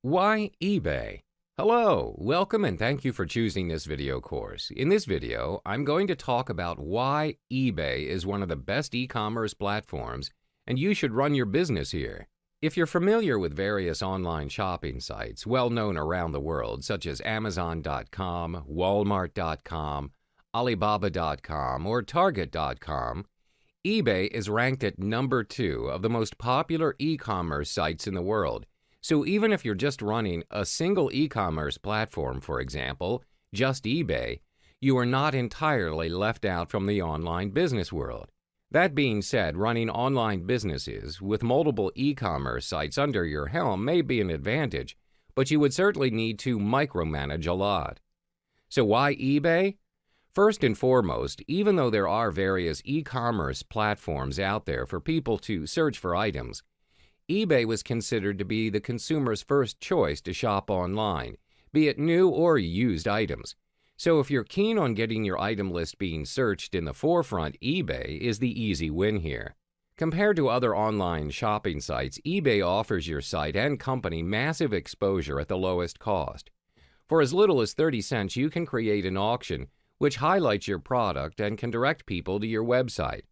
Why eBay? Hello, welcome and thank you for choosing this video course. In this video, I'm going to talk about why eBay is one of the best e-commerce platforms and you should run your business here. If you're familiar with various online shopping sites well known around the world such as Amazon.com, Walmart.com, Alibaba.com, or Target.com, eBay is ranked at number 2 of the most popular e-commerce sites in the world. So even if you're just running a single e-commerce platform, for example, just eBay, you are not entirely left out from the online business world. That being said, running online businesses with multiple e-commerce sites under your helm may be an advantage, but you would certainly need to micromanage a lot. So why eBay? First and foremost, even though there are various e-commerce platforms out there for people to search for items, eBay was considered to be the consumer's first choice to shop online, be it new or used items. So if you're keen on getting your item list being searched in the forefront, eBay is the easy win here. Compared to other online shopping sites, eBay offers your site and company massive exposure at the lowest cost. For as little as 30 cents, you can create an auction which highlights your product and can direct people to your website.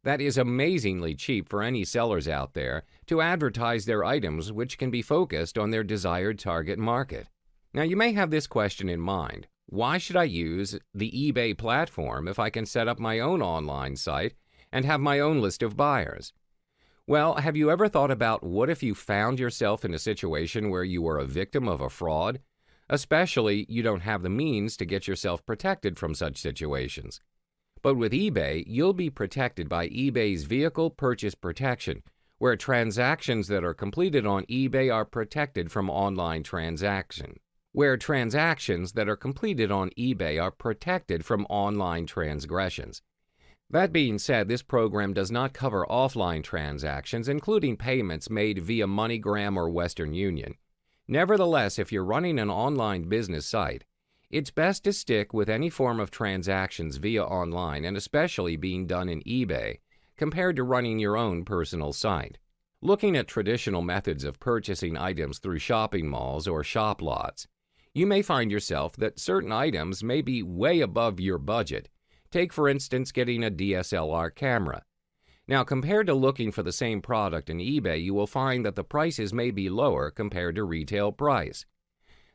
That is amazingly cheap for any sellers out there to advertise their items, which can be focused on their desired target market. Now you may have this question in mind: why should I use the eBay platform if I can set up my own online site and have my own list of buyers? Well, have you ever thought about what if you found yourself in a situation where you were a victim of a fraud? Especially, you don't have the means to get yourself protected from such situations. But with eBay, you'll be protected by eBay's Vehicle Purchase Protection, where transactions that are completed on eBay are protected from online transactions. Where transactions that are completed on eBay are protected from online transgressions. That being said, this program does not cover offline transactions, including payments made via MoneyGram or Western Union. Nevertheless, if you're running an online business site, it's best to stick with any form of transactions via online, and especially being done in eBay, compared to running your own personal site. Looking at traditional methods of purchasing items through shopping malls or shop lots, you may find yourself that certain items may be way above your budget. Take, for instance, getting a DSLR camera. Now, compared to looking for the same product in eBay, you will find that the prices may be lower compared to retail price.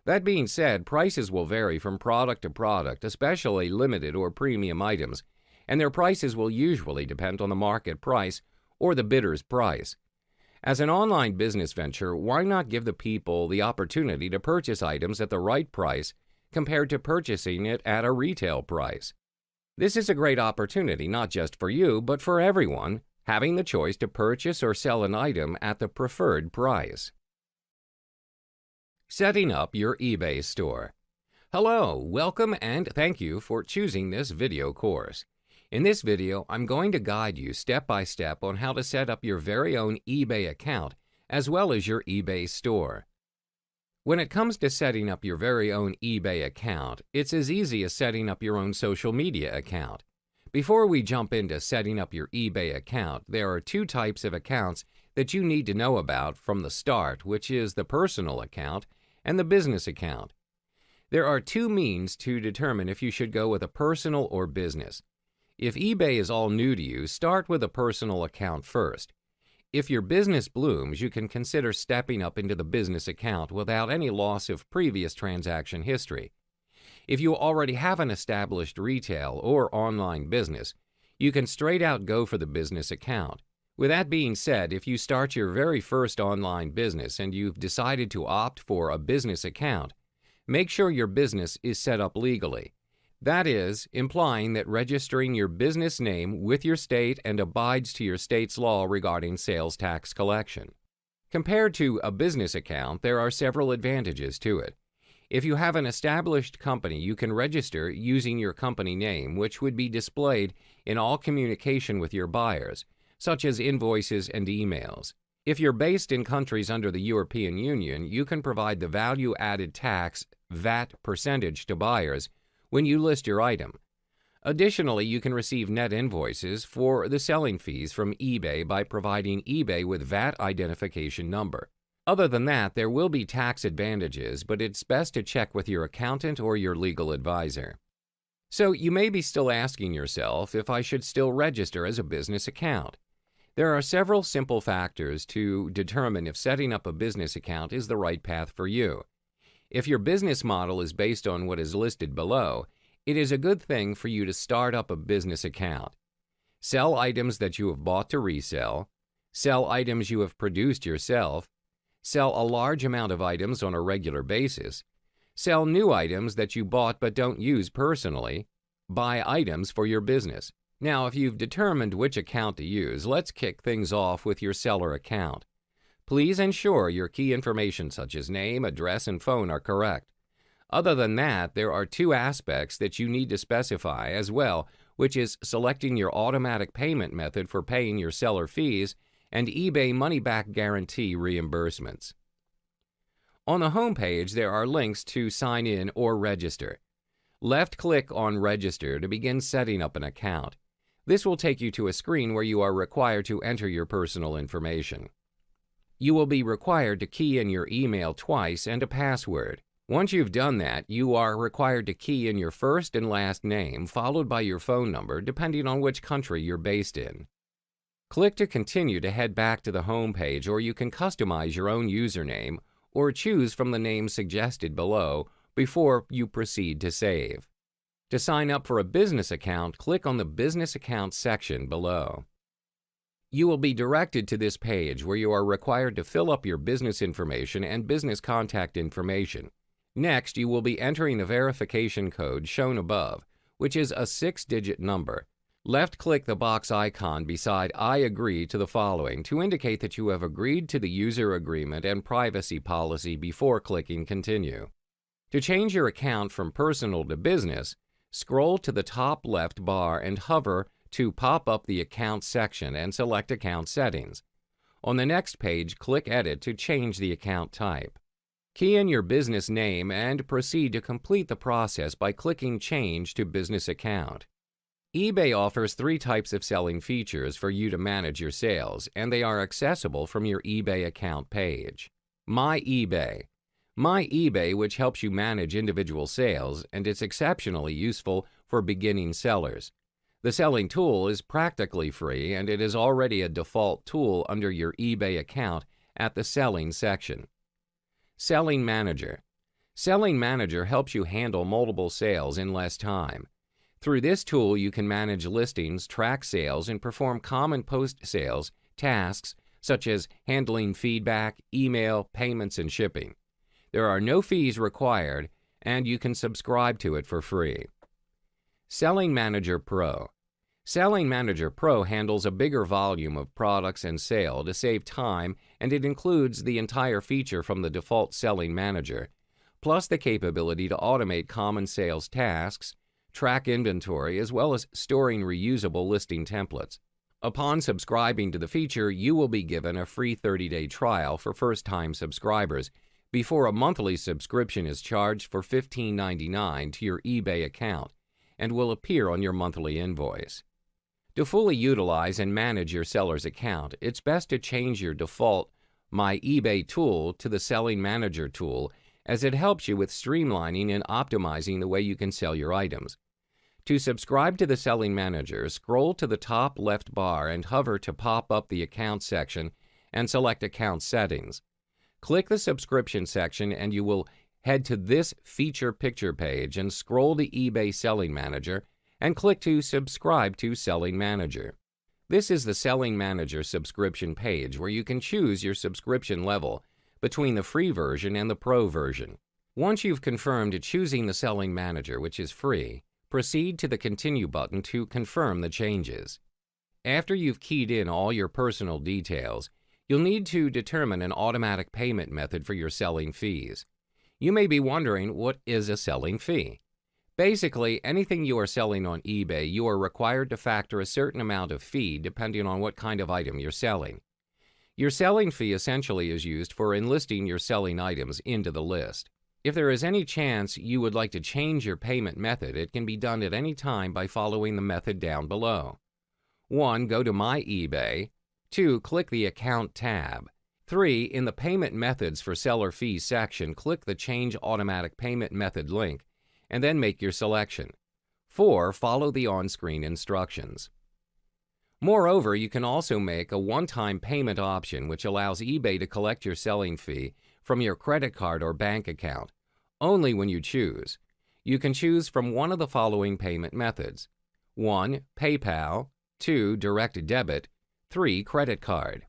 That being said, prices will vary from product to product, especially limited or premium items, and their prices will usually depend on the market price or the bidder's price. As an online business venture, why not give the people the opportunity to purchase items at the right price compared to purchasing it at a retail price? This is a great opportunity not just for you, but for everyone, having the choice to purchase or sell an item at the preferred price. Setting up your eBay store. Hello, welcome and thank you for choosing this video course. In this video, I'm going to guide you step by step on how to set up your very own eBay account as well as your eBay store. When it comes to setting up your very own eBay account, it's as easy as setting up your own social media account. Before we jump into setting up your eBay account, there are two types of accounts that you need to know about from the start, which is the personal account and the business account. There are two means to determine if you should go with a personal or business. If eBay is all new to you, start with a personal account first. If your business blooms, you can consider stepping up into the business account without any loss of previous transaction history. If you already have an established retail or online business, you can straight out go for the business account. With that being said, if you start your very first online business and you've decided to opt for a business account, make sure your business is set up legally. That is, implying that registering your business name with your state and abides to your state's law regarding sales tax collection. Compared to a business account, there are several advantages to it. If you have an established company, you can register using your company name, which would be displayed in all communication with your buyers, such as invoices and emails. If you're based in countries under the European Union, you can provide the value-added tax (VAT) percentage to buyers when you list your item. Additionally, you can receive net invoices for the selling fees from eBay by providing eBay with VAT identification number. Other than that, there will be tax advantages, but it's best to check with your accountant or your legal advisor. So you may be still asking yourself if I should still register as a business account. There are several simple factors to determine if setting up a business account is the right path for you. If your business model is based on what is listed below, it is a good thing for you to start up a business account. Sell items that you have bought to resell, sell items you have produced yourself, sell a large amount of items on a regular basis, sell new items that you bought but don't use personally, buy items for your business. Now, if you've determined which account to use, let's kick things off with your seller account. Please ensure your key information such as name, address, and phone are correct. Other than that, there are two aspects that you need to specify as well, which is selecting your automatic payment method for paying your seller fees and eBay money-back guarantee reimbursements. On the home page, there are links to sign in or register. Left-click on Register to begin setting up an account. This will take you to a screen where you are required to enter your personal information. You will be required to key in your email twice and a password. Once you've done that, you are required to key in your first and last name, followed by your phone number, depending on which country you're based in. Click to continue to head back to the home page, or you can customize your own username or choose from the names suggested below before you proceed to save. To sign up for a business account, click on the Business Accounts section below. You will be directed to this page where you are required to fill up your business information and business contact information. Next, you will be entering the verification code shown above, which is a 6-digit number. Left-click the box icon beside I agree to the following to indicate that you have agreed to the user agreement and privacy policy before clicking Continue. To change your account from personal to business, scroll to the top left bar and hover to pop up the Account section and select Account Settings. On the next page, click Edit to change the account type. Key in your business name and proceed to complete the process by clicking Change to Business Account. eBay offers 3 types of selling features for you to manage your sales, and they are accessible from your eBay account page. My eBay. My eBay, which helps you manage individual sales, and it's exceptionally useful for beginning sellers. The selling tool is practically free, and it is already a default tool under your eBay account at the Selling section. Selling Manager. Selling Manager helps you handle multiple sales in less time. Through this tool, you can manage listings, track sales, and perform common post-sales tasks such as handling feedback, email, payments, and shipping. There are no fees required, and you can subscribe to it for free. Selling Manager Pro. Selling Manager Pro handles a bigger volume of products and sale to save time, and it includes the entire feature from the default Selling Manager, plus the capability to automate common sales tasks, track inventory, as well as storing reusable listing templates. Upon subscribing to the feature, you will be given a free 30-day trial for first-time subscribers before a monthly subscription is charged for $15.99 to your eBay account and will appear on your monthly invoice. To fully utilize and manage your seller's account, it's best to change your default My eBay tool to the Selling Manager tool, as it helps you with streamlining and optimizing the way you can sell your items. To subscribe to the Selling Manager, scroll to the top left bar and hover to pop up the Account section and select Account Settings. Click the Subscription section and you will head to this Feature Picture page and scroll to eBay Selling Manager and click to Subscribe to Selling Manager. This is the Selling Manager subscription page where you can choose your subscription level between the free version and the pro version. Once you've confirmed choosing the Selling Manager, which is free, proceed to the Continue button to confirm the changes. After you've keyed in all your personal details, you'll need to determine an automatic payment method for your selling fees. You may be wondering, what is a selling fee? Basically, anything you are selling on eBay, you are required to factor a certain amount of fee depending on what kind of item you're selling. Your selling fee essentially is used for enlisting your selling items into the list. If there is any chance you would like to change your payment method, it can be done at any time by following the method down below. 1. Go to My eBay. 2. Click the Account tab. 3. In the Payment Methods for Seller Fees section, click the Change Automatic Payment Method link and then make your selection. 4. Follow the on-screen instructions. Moreover, you can also make a one-time payment option which allows eBay to collect your selling fee from your credit card or bank account, only when you choose. You can choose from one of the following payment methods: 1. PayPal, 2. Direct debit, 3. Credit card.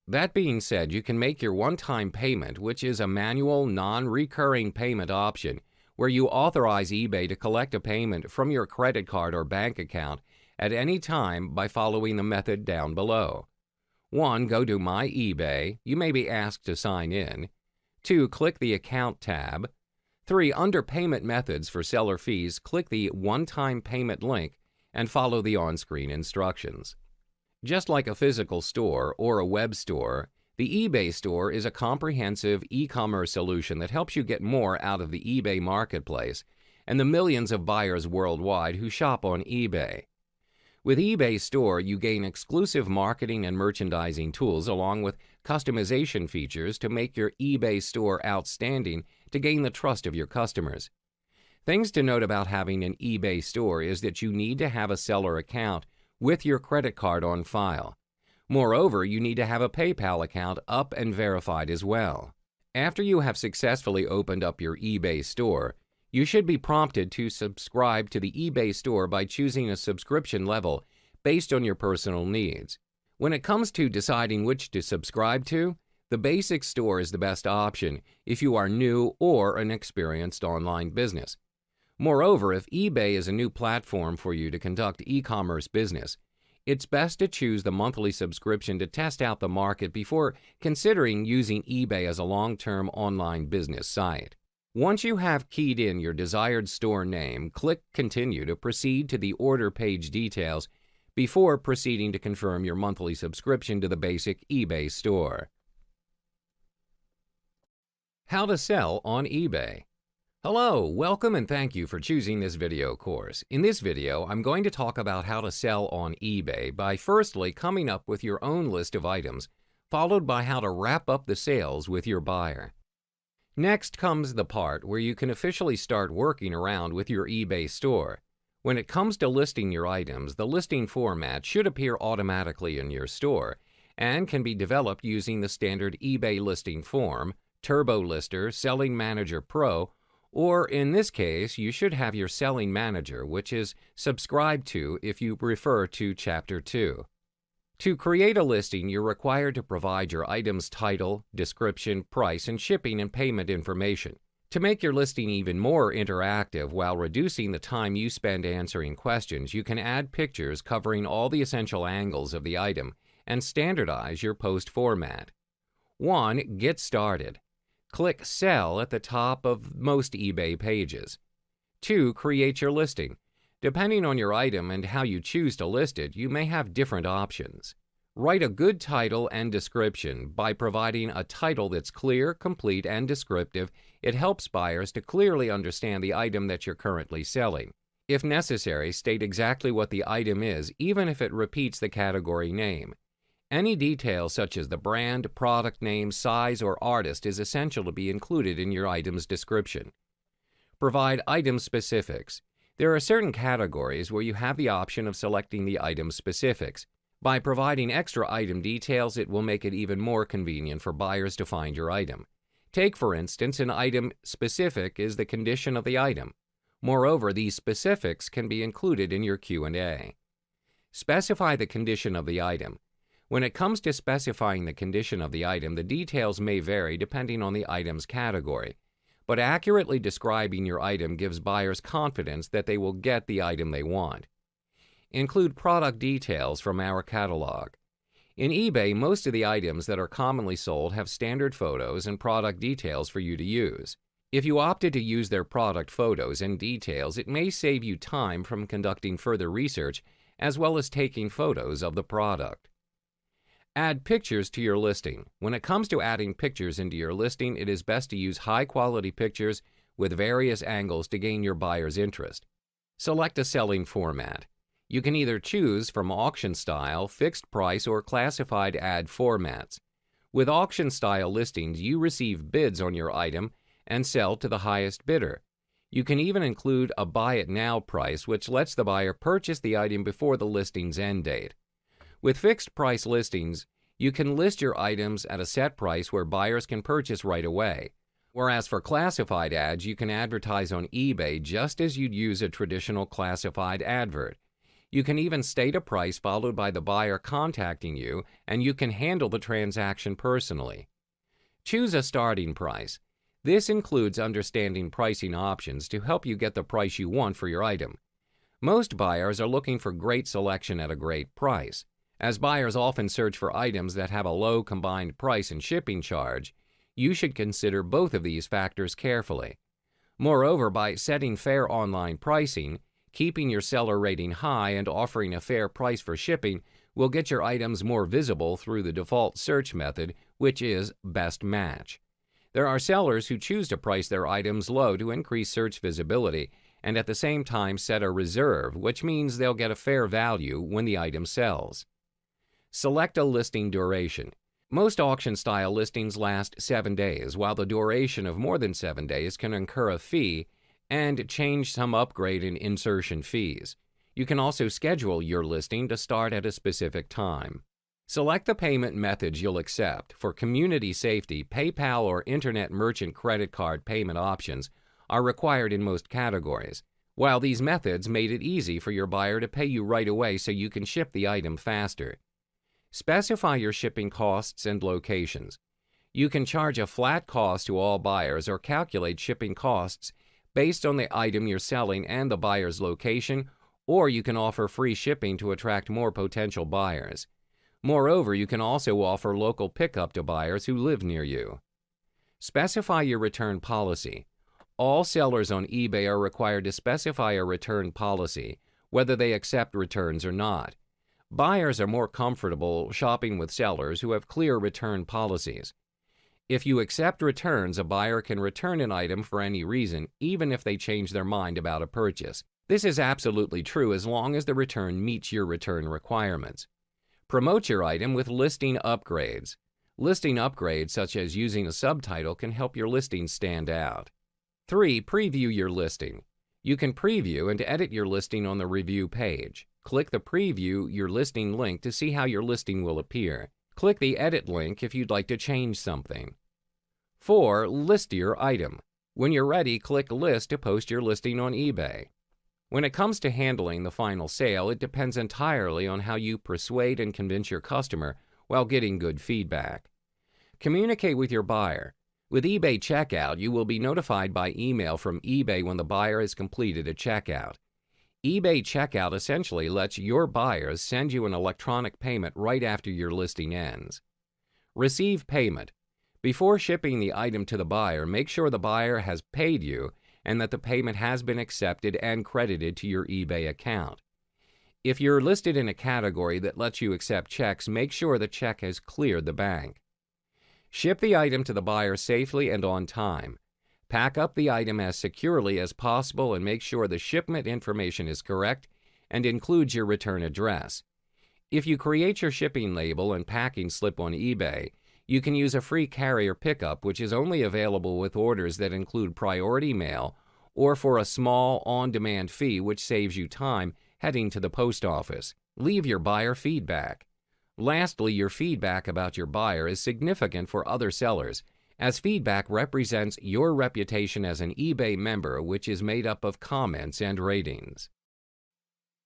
That being said, you can make your one-time payment, which is a manual, non-recurring payment option where you authorize eBay to collect a payment from your credit card or bank account at any time by following the method down below. 1. Go to My eBay. You may be asked to sign in. 2. Click the Account tab. 3. Under Payment Methods for Seller Fees, click the One-Time Payment link and follow the on-screen instructions. Just like a physical store or a web store, the eBay store is a comprehensive e-commerce solution that helps you get more out of the eBay marketplace and the millions of buyers worldwide who shop on eBay. With eBay Store, you gain exclusive marketing and merchandising tools along with customization features to make your eBay store outstanding to gain the trust of your customers. Things to note about having an eBay store is that you need to have a seller account with your credit card on file. Moreover, you need to have a PayPal account up and verified as well. After you have successfully opened up your eBay store, you should be prompted to subscribe to the eBay store by choosing a subscription level based on your personal needs. When it comes to deciding which to subscribe to, the basic store is the best option if you are new or an experienced online business. Moreover, if eBay is a new platform for you to conduct e-commerce business, it's best to choose the monthly subscription to test out the market before considering using eBay as a long-term online business site. Once you have keyed in your desired store name, click Continue to proceed to the order page details before proceeding to confirm your monthly subscription to the basic eBay store. How to sell on eBay. Hello, welcome and thank you for choosing this video course. In this video, I'm going to talk about how to sell on eBay by firstly coming up with your own list of items, followed by how to wrap up the sales with your buyer. Next comes the part where you can officially start working around with your eBay store. When it comes to listing your items, the listing format should appear automatically in your store and can be developed using the standard eBay listing form, Turbo Lister, Selling Manager Pro, or in this case, you should have your Selling Manager, which is subscribed to if you refer to Chapter 2. To create a listing, you're required to provide your item's title, description, price, and shipping and payment information. To make your listing even more interactive while reducing the time you spend answering questions, you can add pictures covering all the essential angles of the item and standardize your post format. 1. Get started. Click Sell at the top of most eBay pages. 2. Create your listing. Depending on your item and how you choose to list it, you may have different options. Write a good title and description. By providing a title that's clear, complete, and descriptive, it helps buyers to clearly understand the item that you're currently selling. If necessary, state exactly what the item is, even if it repeats the category name. Any detail such as the brand, product name, size, or artist is essential to be included in your item's description. Provide item specifics. There are certain categories where you have the option of selecting the item specifics. By providing extra item details, it will make it even more convenient for buyers to find your item. Take, for instance, an item specific is the condition of the item. Moreover, these specifics can be included in your Q&A. Specify the condition of the item. When it comes to specifying the condition of the item, the details may vary depending on the item's category. But accurately describing your item gives buyers confidence that they will get the item they want. Include product details from our catalog. In eBay, most of the items that are commonly sold have standard photos and product details for you to use. If you opted to use their product photos and details, it may save you time from conducting further research as well as taking photos of the product. Add pictures to your listing. When it comes to adding pictures into your listing, it is best to use high-quality pictures with various angles to gain your buyer's interest. Select a selling format. You can either choose from auction style, fixed price, or classified ad formats. With auction-style listings, you receive bids on your item and sell to the highest bidder. You can even include a buy it now price, which lets the buyer purchase the item before the listing's end date. With fixed price listings, you can list your items at a set price where buyers can purchase right away. Whereas for classified ads, you can advertise on eBay just as you'd use a traditional classified advert. You can even state a price followed by the buyer contacting you, and you can handle the transaction personally. Choose a starting price. This includes understanding pricing options to help you get the price you want for your item. Most buyers are looking for great selection at a great price. As buyers often search for items that have a low combined price and shipping charge, you should consider both of these factors carefully. Moreover, by setting fair online pricing, keeping your seller rating high, and offering a fair price for shipping will get your items more visible through the default search method, which is Best Match. There are sellers who choose to price their items low to increase search visibility and at the same time set a reserve, which means they'll get a fair value when the item sells. Select a listing duration. Most auction-style listings last 7 days, while the duration of more than 7 days can incur a fee and change some upgrade and insertion fees. You can also schedule your listing to start at a specific time. Select the payment methods you'll accept. For community safety, PayPal or Internet Merchant credit card payment options are required in most categories, while these methods made it easy for your buyer to pay you right away so you can ship the item faster. Specify your shipping costs and locations. You can charge a flat cost to all buyers or calculate shipping costs based on the item you're selling and the buyer's location, or you can offer free shipping to attract more potential buyers. Moreover, you can also offer local pickup to buyers who live near you. Specify your return policy. All sellers on eBay are required to specify a return policy, whether they accept returns or not. Buyers are more comfortable shopping with sellers who have clear return policies. If you accept returns, a buyer can return an item for any reason, even if they change their mind about a purchase. This is absolutely true as long as the return meets your return requirements. Promote your item with listing upgrades. Listing upgrades, such as using a subtitle, can help your listing stand out. 3. Preview your listing. You can preview and edit your listing on the review page. Click the Preview Your Listing link to see how your listing will appear. Click the Edit link if you'd like to change something. 4. List your item. When you're ready, click List to post your listing on eBay. When it comes to handling the final sale, it depends entirely on how you persuade and convince your customer while getting good feedback. Communicate with your buyer. With eBay Checkout, you will be notified by email from eBay when the buyer has completed a checkout. eBay Checkout essentially lets your buyers send you an electronic payment right after your listing ends. Receive payment. Before shipping the item to the buyer, make sure the buyer has paid you and that the payment has been accepted and credited to your eBay account. If you're listed in a category that lets you accept checks, make sure the check has cleared the bank. Ship the item to the buyer safely and on time. Pack up the item as securely as possible and make sure the shipment information is correct and includes your return address. If you create your shipping label and packing slip on eBay, you can use a free carrier pickup, which is only available with orders that include priority mail or for a small on-demand fee, which saves you time heading to the post office. Leave your buyer feedback. Lastly, your feedback about your buyer is significant for other sellers, as feedback represents your reputation as an eBay member, which is made up of comments and ratings.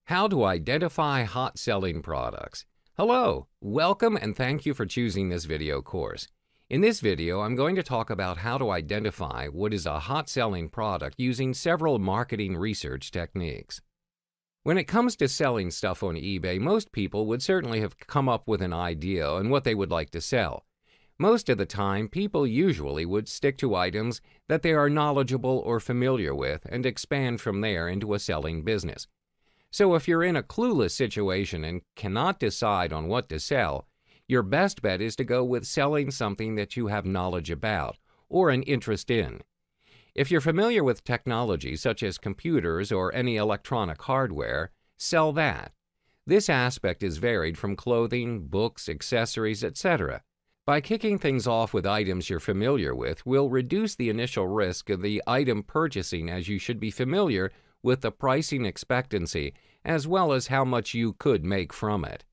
How to identify hot-selling products. Hello, welcome and thank you for choosing this video course. In this video, I'm going to talk about how to identify what is a hot-selling product using several marketing research techniques. When it comes to selling stuff on eBay, most people would certainly have come up with an idea on what they would like to sell. Most of the time, people usually would stick to items that they are knowledgeable or familiar with and expand from there into a selling business. So if you're in a clueless situation and cannot decide on what to sell, your best bet is to go with selling something that you have knowledge about or an interest in. If you're familiar with technology such as computers or any electronic hardware, sell that. This aspect is varied from clothing, books, accessories, etc. By kicking things off with items you're familiar with will reduce the initial risk of the item purchasing, as you should be familiar with the pricing expectancy as well as how much you could make from it.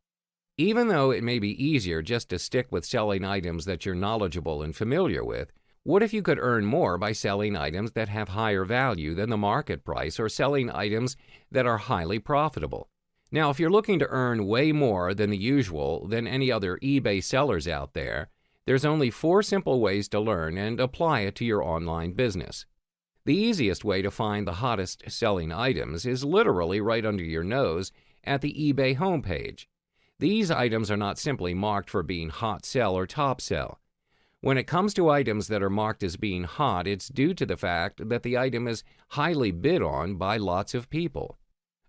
Even though it may be easier just to stick with selling items that you're knowledgeable and familiar with, what if you could earn more by selling items that have higher value than the market price or selling items that are highly profitable? Now, if you're looking to earn way more than the usual than any other eBay sellers out there, there's only 4 simple ways to learn and apply it to your online business. The easiest way to find the hottest selling items is literally right under your nose at the eBay homepage. These items are not simply marked for being hot sell or top sell. When it comes to items that are marked as being hot, it's due to the fact that the item is highly bid on by lots of people.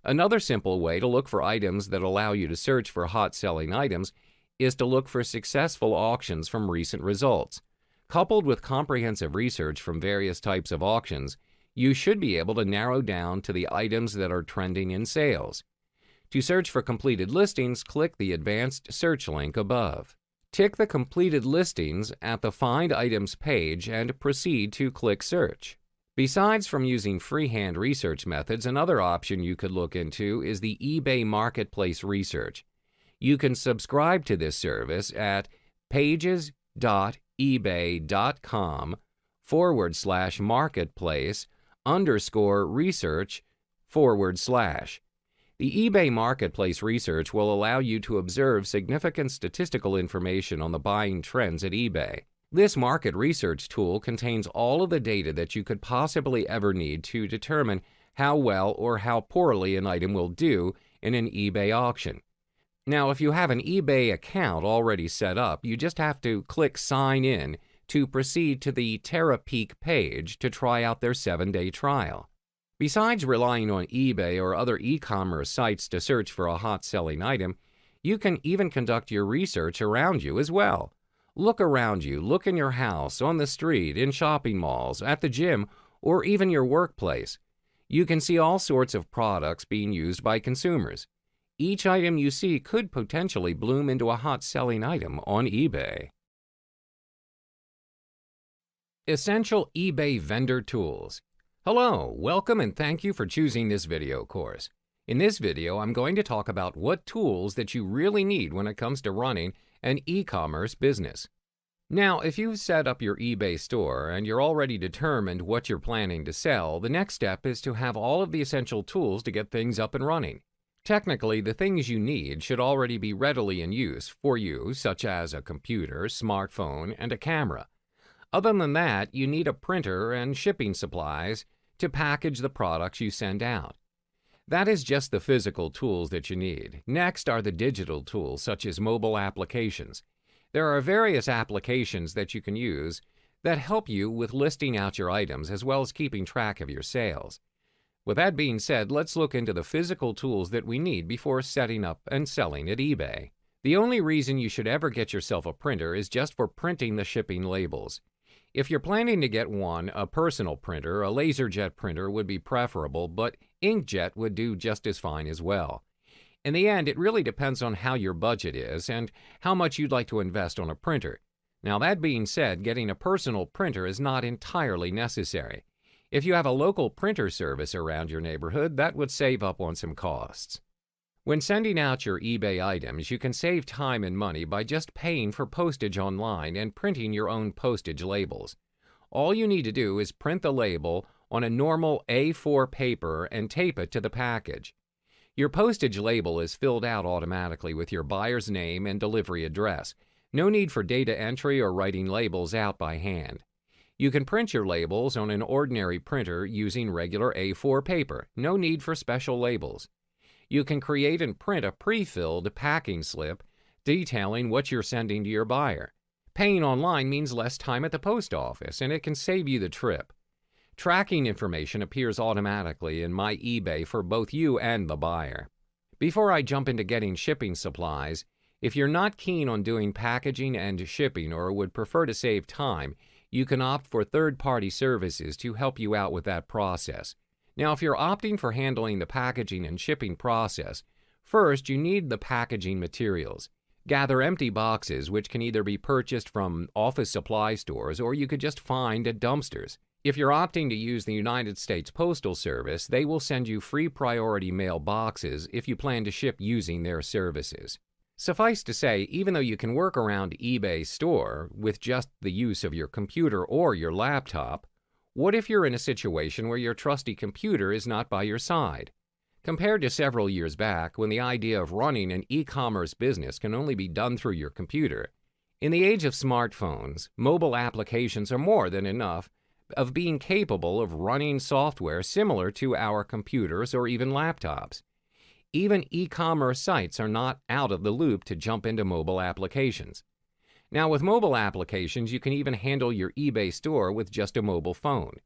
Another simple way to look for items that allow you to search for hot-selling items is to look for successful auctions from recent results. Coupled with comprehensive research from various types of auctions, you should be able to narrow down to the items that are trending in sales. To search for completed listings, click the advanced search link above. Tick the completed listings at the Find Items page and proceed to click Search. Besides from using freehand research methods, another option you could look into is the eBay Marketplace Research. You can subscribe to this service at pages.ebay.com/marketplace_research/. The eBay Marketplace Research will allow you to observe significant statistical information on the buying trends at eBay. This market research tool contains all of the data that you could possibly ever need to determine how well or how poorly an item will do in an eBay auction. Now, if you have an eBay account already set up, you just have to click Sign In to proceed to the TerraPeak page to try out their 7-day trial. Besides relying on eBay or other e-commerce sites to search for a hot-selling item, you can even conduct your research around you as well. Look around you, look in your house, on the street, in shopping malls, at the gym, or even your workplace. You can see all sorts of products being used by consumers. Each item you see could potentially bloom into a hot-selling item on eBay. Essential eBay Vendor Tools. Hello, welcome and thank you for choosing this video course. In this video, I'm going to talk about what tools that you really need when it comes to running an e-commerce business. Now, if you've set up your eBay store and you're already determined what you're planning to sell, the next step is to have all of the essential tools to get things up and running. Technically, the things you need should already be readily in use for you, such as a computer, smartphone, and a camera. Other than that, you need a printer and shipping supplies to package the products you send out. That is just the physical tools that you need. Next are the digital tools, such as mobile applications. There are various applications that you can use that help you with listing out your items as well as keeping track of your sales. With that being said, let's look into the physical tools that we need before setting up and selling at eBay. The only reason you should ever get yourself a printer is just for printing the shipping labels. If you're planning to get one, a personal printer, a LaserJet printer would be preferable, but inkjet would do just as fine as well. In the end, it really depends on how your budget is and how much you'd like to invest on a printer. Now, that being said, getting a personal printer is not entirely necessary. If you have a local printer service around your neighborhood, that would save up on some costs. When sending out your eBay items, you can save time and money by just paying for postage online and printing your own postage labels. All you need to do is print the label on a normal A4 paper and tape it to the package. Your postage label is filled out automatically with your buyer's name and delivery address. No need for data entry or writing labels out by hand. You can print your labels on an ordinary printer using regular A4 paper. No need for special labels. You can create and print a pre-filled packing slip detailing what you're sending to your buyer. Paying online means less time at the post office, and it can save you the trip. Tracking information appears automatically in My eBay for both you and the buyer. Before I jump into getting shipping supplies, if you're not keen on doing packaging and shipping or would prefer to save time, you can opt for third-party services to help you out with that process. Now, if you're opting for handling the packaging and shipping process, first you need the packaging materials. Gather empty boxes which can either be purchased from office supply stores or you could just find at dumpsters. If you're opting to use the United States Postal Service, they will send you free priority mail boxes if you plan to ship using their services. Suffice to say, even though you can work around eBay's store with just the use of your computer or your laptop, what if you're in a situation where your trusty computer is not by your side? Compared to several years back, when the idea of running an e-commerce business can only be done through your computer, in the age of smartphones, mobile applications are more than enough of being capable of running software similar to our computers or even laptops. Even e-commerce sites are not out of the loop to jump into mobile applications. Now, with mobile applications, you can even handle your eBay store with just a mobile phone.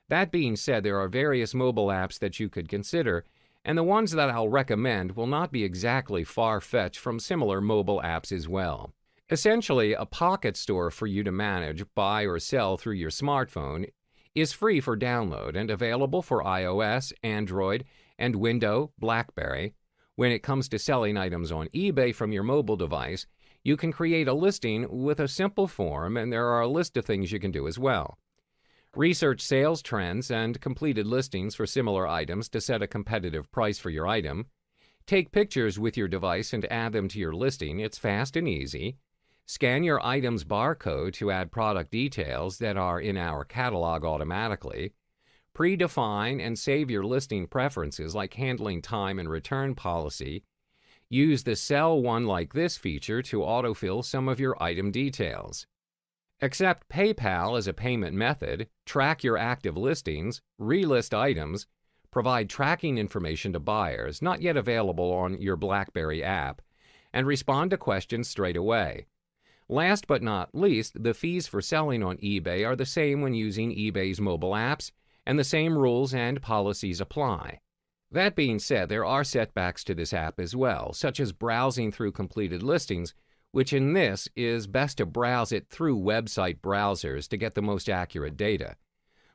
That being said, there are various mobile apps that you could consider, and the ones that I'll recommend will not be exactly far-fetched from similar mobile apps as well. Essentially, a pocket store for you to manage, buy, or sell through your smartphone is free for download and available for iOS, Android, and Windows, BlackBerry. When it comes to selling items on eBay from your mobile device, you can create a listing with a simple form, and there are a list of things you can do as well. Research sales trends and completed listings for similar items to set a competitive price for your item. Take pictures with your device and add them to your listing. It's fast and easy. Scan your item's barcode to add product details that are in our catalog automatically. Predefine and save your listing preferences like handling time and return policy. Use the Sell One Like This feature to autofill some of your item details. Accept PayPal as a payment method, track your active listings, relist items, provide tracking information to buyers not yet available on your BlackBerry app, and respond to questions straight away. Last but not least, the fees for selling on eBay are the same when using eBay's mobile apps, and the same rules and policies apply. That being said, there are setbacks to this app as well, such as browsing through completed listings, which in this is best to browse it through website browsers to get the most accurate data.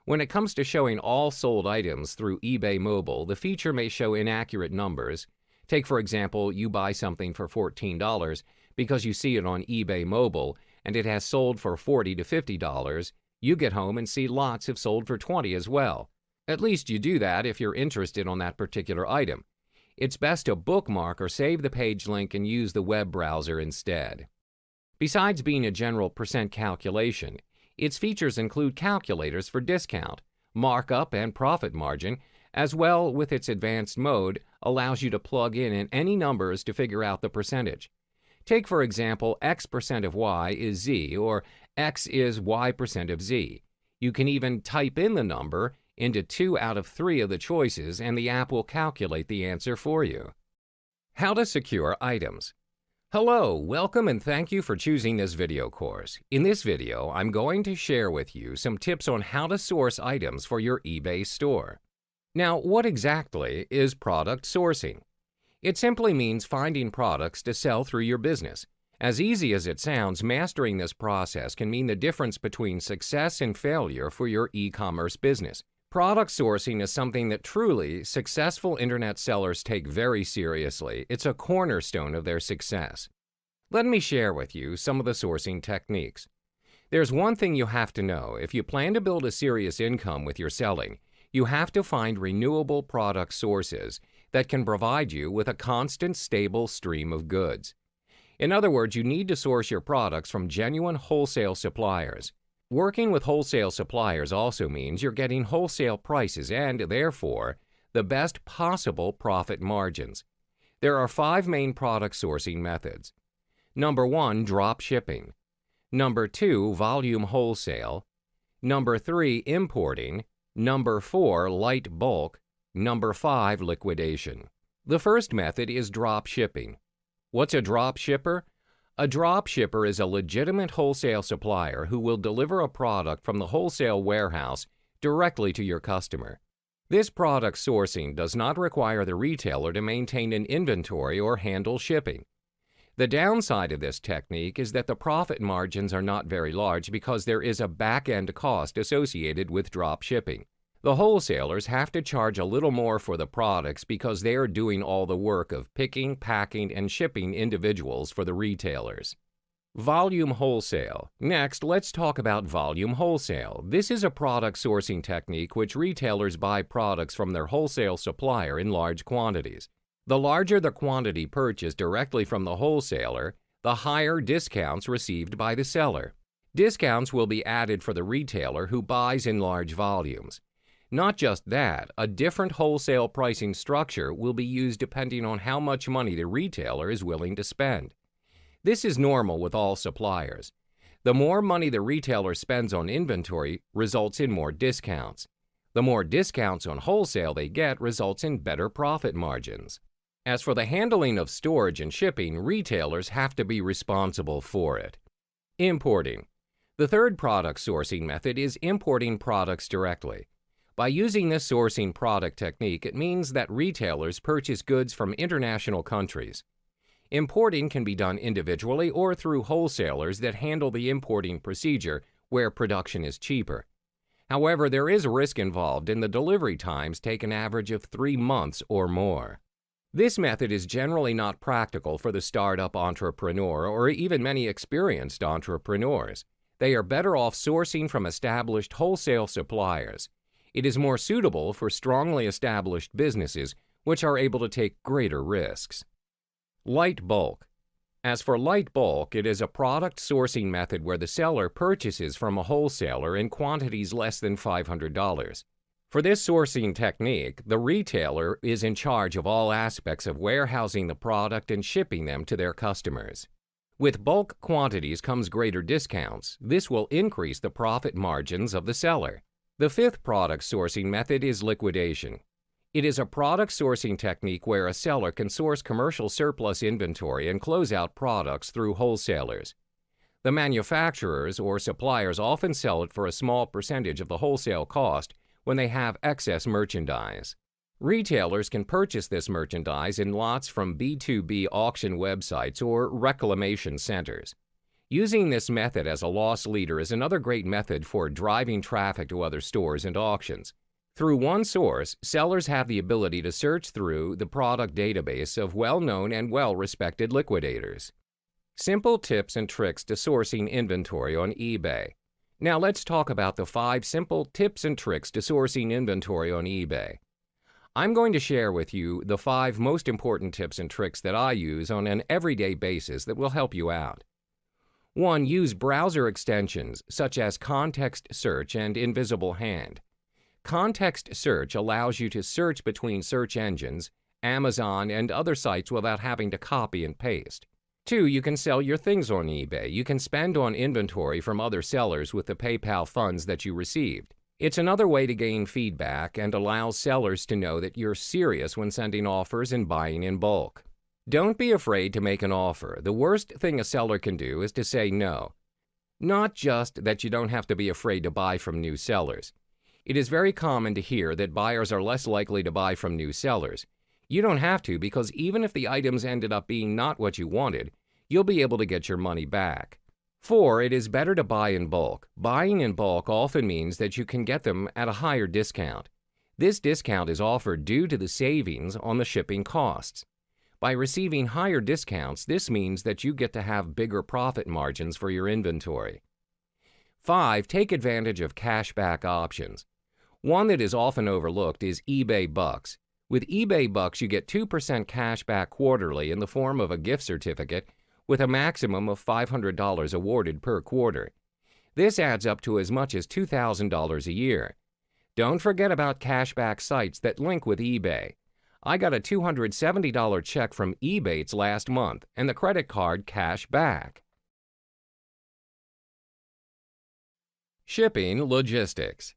When it comes to showing all sold items through eBay Mobile, the feature may show inaccurate numbers. Take, for example, you buy something for $14 because you see it on eBay Mobile and it has sold for $40 to $50. You get home and see lots have sold for $20 as well. At least you do that if you're interested on that particular item. It's best to bookmark or save the page link and use the web browser instead. Besides being a general percent calculation, its features include calculators for discount, markup, and profit margin, as well with its advanced mode allows you to plug in any numbers to figure out the percentage. Take, for example, X% of Y is Z, or X is Y% of Z. You can even type in the number into 2 out of 3 of the choices, and the app will calculate the answer for you. How to secure items. Hello, welcome, and thank you for choosing this video course. In this video, I'm going to share with you some tips on how to source items for your eBay store. Now, what exactly is product sourcing? It simply means finding products to sell through your business. As easy as it sounds, mastering this process can mean the difference between success and failure for your e-commerce business. Product sourcing is something that truly successful internet sellers take very seriously. It's a cornerstone of their success. Let me share with you some of the sourcing techniques. There's one thing you have to know. If you plan to build a serious income with your selling, you have to find renewable product sources that can provide you with a constant, stable stream of goods. In other words, you need to source your products from genuine wholesale suppliers. Working with wholesale suppliers also means you're getting wholesale prices and, therefore, the best possible profit margins. There are 5 main product sourcing methods. Number 1, drop shipping. Number 2, volume wholesale. Number 3, importing. Number 4, light bulk. Number 5, liquidation. The first method is drop shipping. What's a drop shipper? A drop shipper is a legitimate wholesale supplier who will deliver a product from the wholesale warehouse directly to your customer. This product sourcing does not require the retailer to maintain an inventory or handle shipping. The downside of this technique is that the profit margins are not very large because there is a back-end cost associated with drop shipping. The wholesalers have to charge a little more for the products because they are doing all the work of picking, packing, and shipping individuals for the retailers. Volume wholesale. Next, let's talk about volume wholesale. This is a product sourcing technique which retailers buy products from their wholesale supplier in large quantities. The larger the quantity purchased directly from the wholesaler, the higher discounts received by the seller. Discounts will be added for the retailer who buys in large volumes. Not just that, a different wholesale pricing structure will be used depending on how much money the retailer is willing to spend. This is normal with all suppliers. The more money the retailer spends on inventory results in more discounts. The more discounts on wholesale they get results in better profit margins. As for the handling of storage and shipping, retailers have to be responsible for it. Importing. The third product sourcing method is importing products directly. By using this sourcing product technique, it means that retailers purchase goods from international countries. Importing can be done individually or through wholesalers that handle the importing procedure where production is cheaper. However, there is a risk involved, and the delivery times take an average of 3 months or more. This method is generally not practical for the startup entrepreneur or even many experienced entrepreneurs. They are better off sourcing from established wholesale suppliers. It is more suitable for strongly established businesses which are able to take greater risks. Light bulk. As for light bulk, it is a product sourcing method where the seller purchases from a wholesaler in quantities less than $500. For this sourcing technique, the retailer is in charge of all aspects of warehousing the product and shipping them to their customers. With bulk quantities comes greater discounts. This will increase the profit margins of the seller. The fifth product sourcing method is liquidation. It is a product sourcing technique where a seller can source commercial surplus inventory and close out products through wholesalers. The manufacturers or suppliers often sell it for a small percentage of the wholesale cost when they have excess merchandise. Retailers can purchase this merchandise in lots from B2B auction websites or reclamation centers. Using this method as a loss leader is another great method for driving traffic to other stores and auctions. Through one source, sellers have the ability to search through the product database of well-known and well-respected liquidators. Simple tips and tricks to sourcing inventory on eBay. Now let's talk about the 5 simple tips and tricks to sourcing inventory on eBay. I'm going to share with you the 5 most important tips and tricks that I use on an everyday basis that will help you out. 1. Use browser extensions such as context search and invisible hand. Context search allows you to search between search engines, Amazon, and other sites without having to copy and paste. 2. You can sell your things on eBay. You can spend on inventory from other sellers with the PayPal funds that you received. It's another way to gain feedback and allows sellers to know that you're serious when sending offers and buying in bulk. Don't be afraid to make an offer. The worst thing a seller can do is to say no. Not just that you don't have to be afraid to buy from new sellers. It is very common to hear that buyers are less likely to buy from new sellers. You don't have to, because even if the items ended up being not what you wanted, you'll be able to get your money back. 4. It is better to buy in bulk. Buying in bulk often means that you can get them at a higher discount. This discount is offered due to the savings on the shipping costs. By receiving higher discounts, this means that you get to have bigger profit margins for your inventory. 5. Take advantage of cashback options. One that is often overlooked is eBay Bucks. With eBay Bucks, you get 2% cash back quarterly in the form of a gift certificate with a maximum of $500 awarded per quarter. This adds up to as much as $2,000 a year. Don't forget about cashback sites that link with eBay. I got a $270 check from eBay last month, and the credit card cash back. Shipping logistics.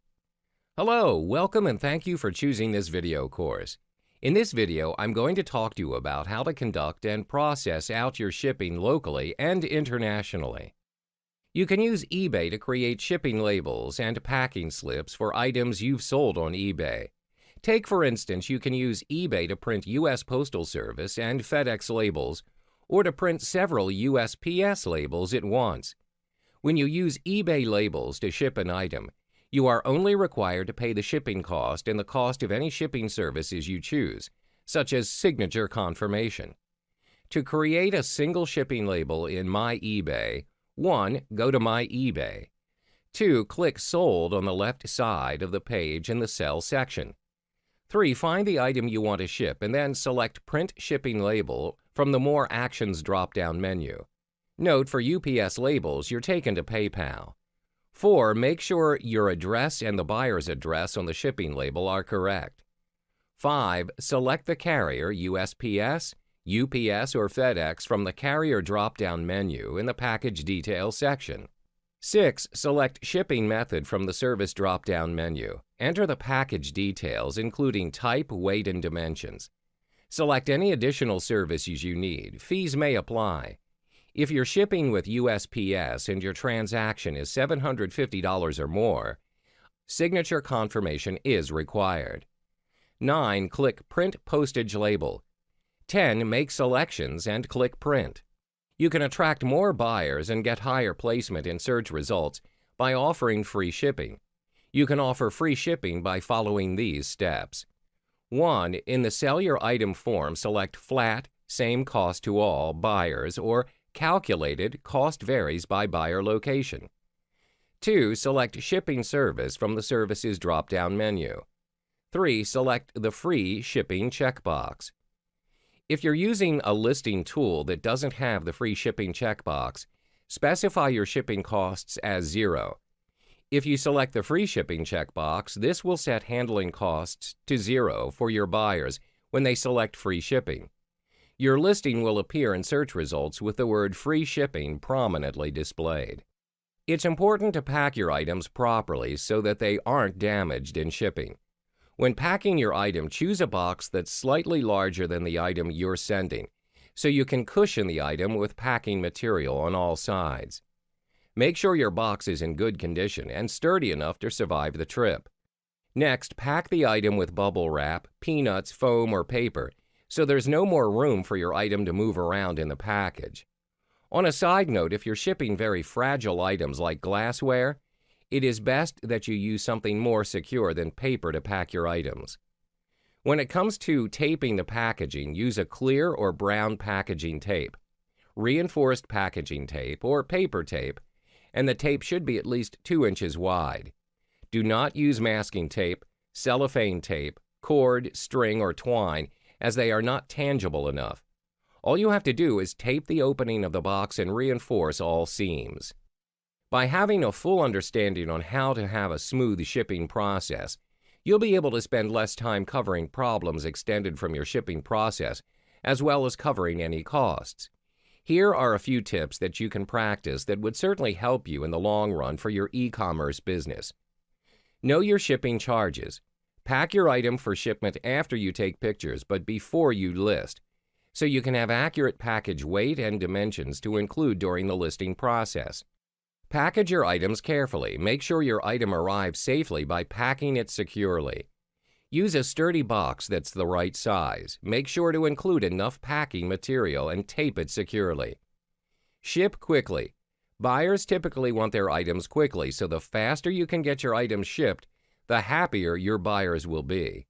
Hello, welcome and thank you for choosing this video course. In this video, I'm going to talk to you about how to conduct and process out your shipping locally and internationally. You can use eBay to create shipping labels and packing slips for items you've sold on eBay. Take, for instance, you can use eBay to print U.S. Postal Service and FedEx labels, or to print several USPS labels at once. When you use eBay labels to ship an item, You are only required to pay the shipping cost and the cost of any shipping services you choose, such as signature confirmation. To create a single shipping label in My eBay, 1. Go to My eBay. 2. Click Sold on the left side of the page in the Sell section. 3. Find the item you want to ship and then select Print Shipping Label from the More Actions drop-down menu. Note, for UPS labels, you're taken to PayPal. 4. Make sure your address and the buyer's address on the shipping label are correct. 5. Select the carrier, USPS, UPS, or FedEx from the Carrier drop-down menu in the Package Details section. 6. Select Shipping Method from the Service drop-down menu. Enter the package details, including type, weight, and dimensions. Select any additional services you need. Fees may apply. If you're shipping with USPS and your transaction is $750 or more, signature confirmation is required. 9. Click Print Postage Label. 10. Make selections and click Print. You can attract more buyers and get higher placement in search results by offering free shipping. You can offer free shipping by following these steps. 1. In the Sell Your Item form, select Flat, Same Cost to All Buyers, or Calculated, Cost Varies by Buyer Location. 2. Select Shipping Service from the Services drop-down menu. 3. Select the Free Shipping checkbox. If you're using a listing tool that doesn't have the free shipping checkbox, specify your shipping costs as 0. If you select the free shipping checkbox, this will set handling costs to 0 for your buyers when they select free shipping. Your listing will appear in search results with the word free shipping prominently displayed. It's important to pack your items properly so that they aren't damaged in shipping. When packing your item, choose a box that's slightly larger than the item you're sending, so you can cushion the item with packing material on all sides. Make sure your box is in good condition and sturdy enough to survive the trip. Next, pack the item with bubble wrap, peanuts, foam, or paper, so there's no more room for your item to move around in the package. On a side note, if you're shipping very fragile items like glassware, it is best that you use something more secure than paper to pack your items. When it comes to taping the packaging, use a clear or brown packaging tape, reinforced packaging tape, or paper tape, and the tape should be at least 2 inches wide. Do not use masking tape, cellophane tape, cord, string, or twine, as they are not tangible enough. All you have to do is tape the opening of the box and reinforce all seams. By having a full understanding on how to have a smooth shipping process, you'll be able to spend less time covering problems extended from your shipping process, as well as covering any costs. Here are a few tips that you can practice that would certainly help you in the long run for your e-commerce business. Know your shipping charges. Pack your item for shipment after you take pictures, but before you list, so you can have accurate package weight and dimensions to include during the listing process. Package your items carefully. Make sure your item arrives safely by packing it securely. Use a sturdy box that's the right size. Make sure to include enough packing material and tape it securely. Ship quickly. Buyers typically want their items quickly, so the faster you can get your items shipped, the happier your buyers will be.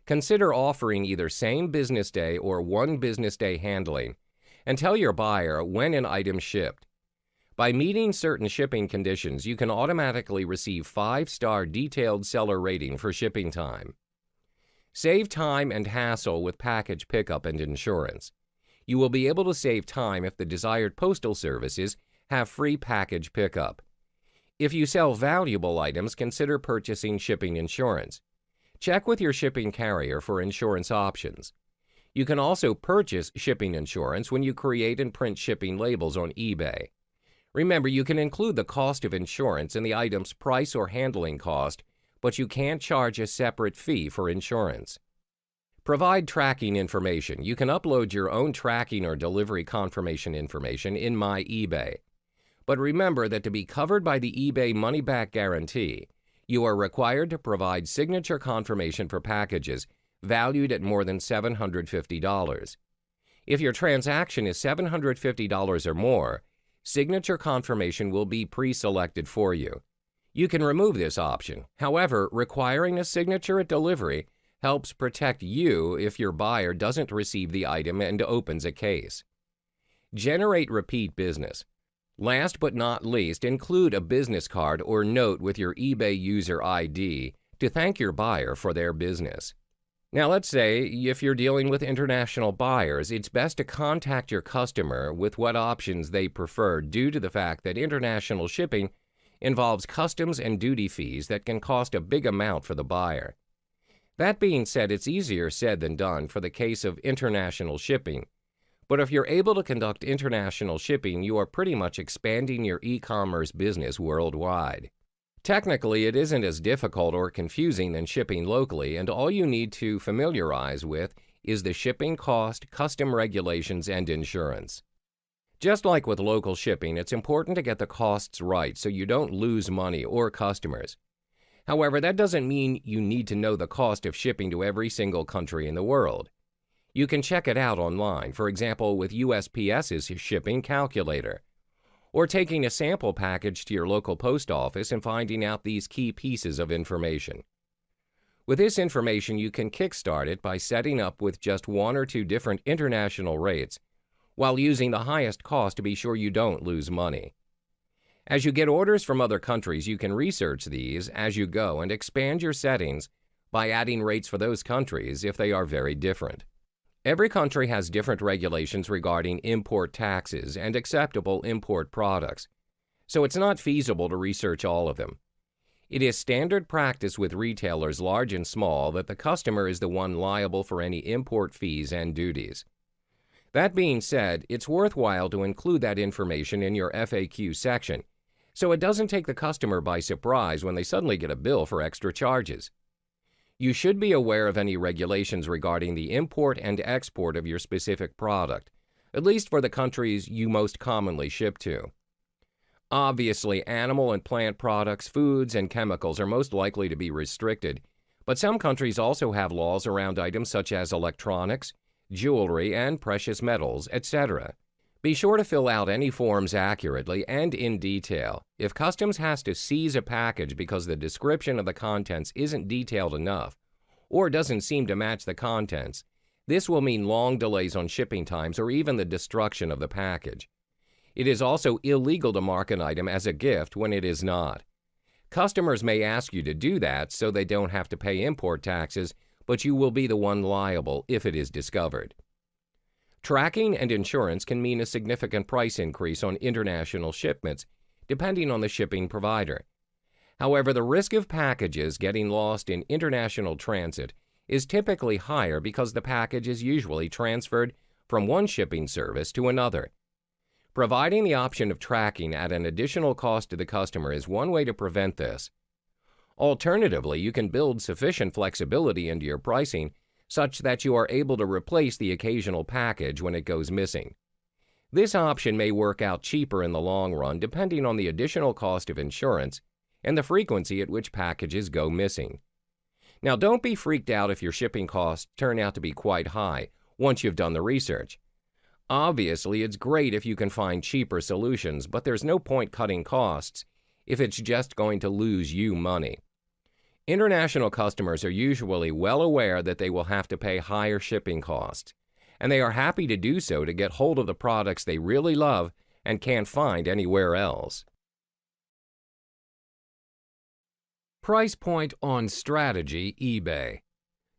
Consider offering either same business day or 1 business day handling, and tell your buyer when an item shipped. By meeting certain shipping conditions, you can automatically receive 5-star detailed seller rating for shipping time. Save time and hassle with package pickup and insurance. You will be able to save time if the desired postal services have free package pickup. If you sell valuable items, consider purchasing shipping insurance. Check with your shipping carrier for insurance options. You can also purchase shipping insurance when you create and print shipping labels on eBay. Remember, you can include the cost of insurance in the item's price or handling cost, but you can't charge a separate fee for insurance. Provide tracking information. You can upload your own tracking or delivery confirmation information in My eBay. But remember that to be covered by the eBay money-back guarantee, you are required to provide signature confirmation for packages valued at more than $750. If your transaction is $750 or more, signature confirmation will be pre-selected for you. You can remove this option. However, requiring a signature at delivery helps protect you if your buyer doesn't receive the item and opens a case. Generate repeat business. Last but not least, include a business card or note with your eBay user ID to thank your buyer for their business. Now, let's say if you're dealing with international buyers, it's best to contact your customer with what options they prefer due to the fact that international shipping involves customs and duty fees that can cost a big amount for the buyer. That being said, it's easier said than done for the case of international shipping. But if you're able to conduct international shipping, you are pretty much expanding your e-commerce business worldwide. Technically, it isn't as difficult or confusing than shipping locally, and all you need to familiarize with is the shipping cost, custom regulations, and insurance. Just like with local shipping, it's important to get the costs right so you don't lose money or customers. However, that doesn't mean you need to know the cost of shipping to every single country in the world. You can check it out online, for example with USPS's shipping calculator, or taking a sample package to your local post office and finding out these key pieces of information. With this information, you can kickstart it by setting up with just one or two different international rates, while using the highest cost to be sure you don't lose money. As you get orders from other countries, you can research these as you go and expand your settings by adding rates for those countries if they are very different. Every country has different regulations regarding import taxes and acceptable import products, so it's not feasible to research all of them. It is standard practice with retailers large and small that the customer is the one liable for any import fees and duties. That being said, it's worthwhile to include that information in your FAQ section, so it doesn't take the customer by surprise when they suddenly get a bill for extra charges. You should be aware of any regulations regarding the import and export of your specific product, at least for the countries you most commonly ship to. Obviously, animal and plant products, foods, and chemicals are most likely to be restricted, but some countries also have laws around items such as electronics, jewelry, and precious metals, etc. Be sure to fill out any forms accurately and in detail. If customs has to seize a package because the description of the contents isn't detailed enough or doesn't seem to match the contents, this will mean long delays on shipping times or even the destruction of the package. It is also illegal to mark an item as a gift when it is not. Customers may ask you to do that so they don't have to pay import taxes, but you will be the one liable if it is discovered. Tracking and insurance can mean a significant price increase on international shipments, depending on the shipping provider. However, the risk of packages getting lost in international transit is typically higher because the package is usually transferred from one shipping service to another. Providing the option of tracking at an additional cost to the customer is one way to prevent this. Alternatively, you can build sufficient flexibility into your pricing such that you are able to replace the occasional package when it goes missing. This option may work out cheaper in the long run depending on the additional cost of insurance and the frequency at which packages go missing. Now, don't be freaked out if your shipping costs turn out to be quite high once you've done the research. Obviously, it's great if you can find cheaper solutions, but there's no point cutting costs if it's just going to lose you money. International customers are usually well aware that they will have to pay higher shipping costs, and they are happy to do so to get hold of the products they really love and can't find anywhere else. Price point on strategy eBay.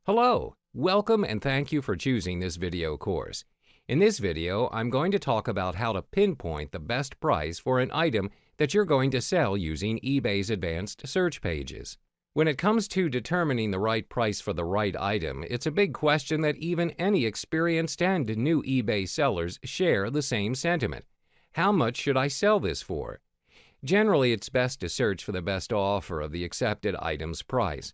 Hello, welcome and thank you for choosing this video course. In this video, I'm going to talk about how to pinpoint the best price for an item that you're going to sell using eBay's advanced search pages. When it comes to determining the right price for the right item, it's a big question that even any experienced and new eBay sellers share the same sentiment. How much should I sell this for? Generally, it's best to search for the best offer of the accepted item's price.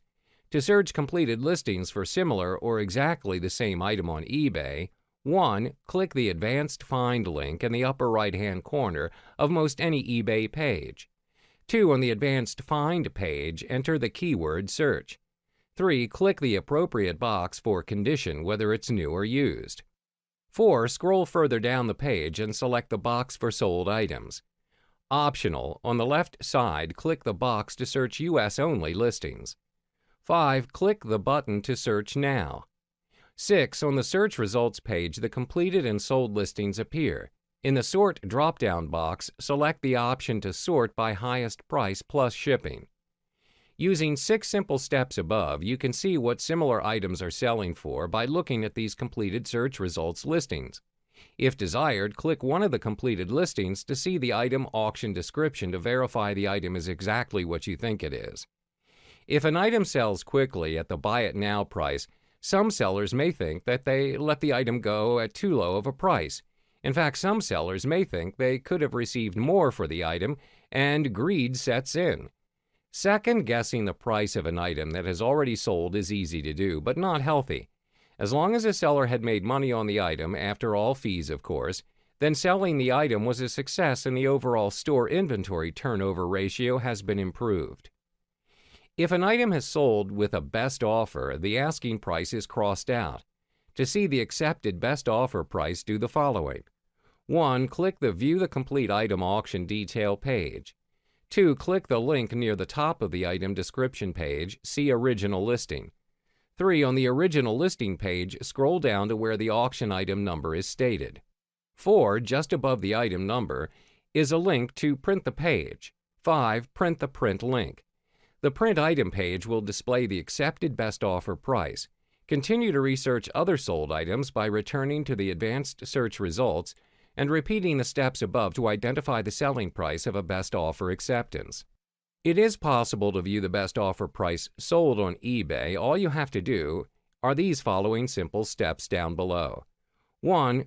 To search completed listings for similar or exactly the same item on eBay, 1. Click the Advanced Find link in the upper right-hand corner of most any eBay page. 2. On the Advanced Find page, enter the keyword search. 3. Click the appropriate box for condition, whether it's new or used. 4. Scroll further down the page and select the box for sold items. Optional, on the left side, click the box to search US-only listings. 5. Click the button to search now. 6. On the search results page, the completed and sold listings appear. In the Sort drop-down box, select the option to sort by highest price plus shipping. Using 6 simple steps above, you can see what similar items are selling for by looking at these completed search results listings. If desired, click one of the completed listings to see the item auction description to verify the item is exactly what you think it is. If an item sells quickly at the Buy It Now price, some sellers may think that they let the item go at too low of a price. In fact, some sellers may think they could have received more for the item, and greed sets in. Second-guessing the price of an item that has already sold is easy to do, but not healthy. As long as a seller had made money on the item, after all fees of course, then selling the item was a success and the overall store inventory turnover ratio has been improved. If an item has sold with a best offer, the asking price is crossed out. To see the accepted best offer price, do the following. 1. Click the View the Complete Item Auction Detail page. 2. Click the link near the top of the item description page, See Original Listing. 3. On the original listing page, scroll down to where the auction item number is stated. 4. Just above the item number is a link to print the page. 5. Print the print link. The print item page will display the accepted best offer price. Continue to research other sold items by returning to the advanced search results and repeating the steps above to identify the selling price of a best offer acceptance. It is possible to view the best offer price sold on eBay. All you have to do are these following simple steps down below. 1.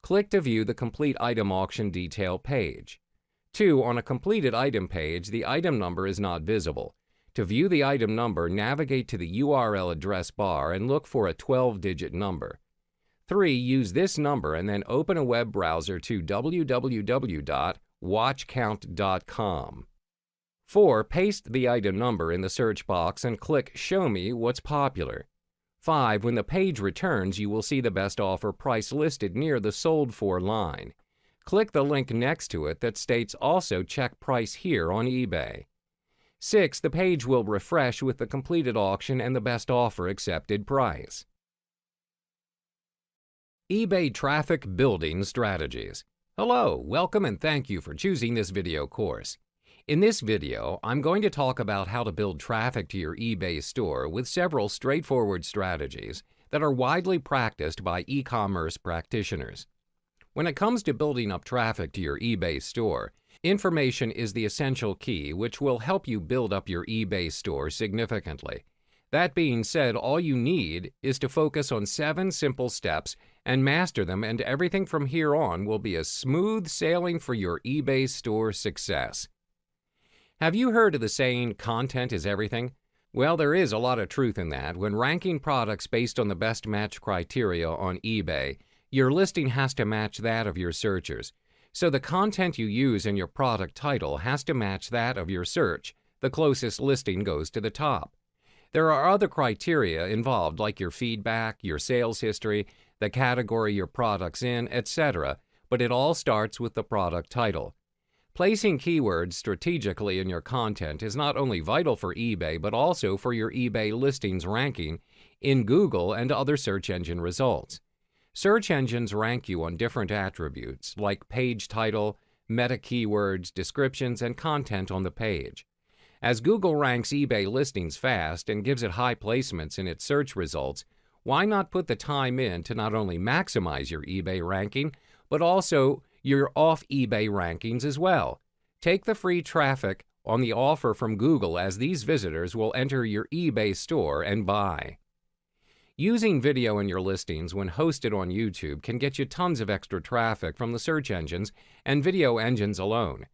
Click to view the complete item auction detail page. 2. On a completed item page, the item number is not visible. To view the item number, navigate to the URL address bar and look for a 12-digit number. 3. Use this number and then open a web browser to www.watchcount.com. 4. Paste the item number in the search box and click Show Me What's Popular. 5. When the page returns, you will see the best offer price listed near the Sold For line. Click the link next to it that states Also Check Price Here on eBay. 6. The page will refresh with the completed auction and the best offer accepted price. eBay Traffic Building Strategies. Hello, welcome and thank you for choosing this video course. In this video, I'm going to talk about how to build traffic to your eBay store with several straightforward strategies that are widely practiced by e-commerce practitioners. When it comes to building up traffic to your eBay store, information is the essential key which will help you build up your eBay store significantly. That being said, all you need is to focus on 7 simple steps and master them, and everything from here on will be a smooth sailing for your eBay store success. Have you heard of the saying, content is everything? Well, there is a lot of truth in that. When ranking products based on the best match criteria on eBay, your listing has to match that of your searchers. So the content you use in your product title has to match that of your search. The closest listing goes to the top. There are other criteria involved like your feedback, your sales history, the category your product's in, etc., but it all starts with the product title. Placing keywords strategically in your content is not only vital for eBay, but also for your eBay listings ranking in Google and other search engine results. Search engines rank you on different attributes like page title, meta keywords, descriptions, and content on the page. As Google ranks eBay listings fast and gives it high placements in its search results, why not put the time in to not only maximize your eBay ranking, but also your off-eBay rankings as well? Take the free traffic on the offer from Google, as these visitors will enter your eBay store and buy. Using video in your listings when hosted on YouTube can get you tons of extra traffic from the search engines and video engines alone.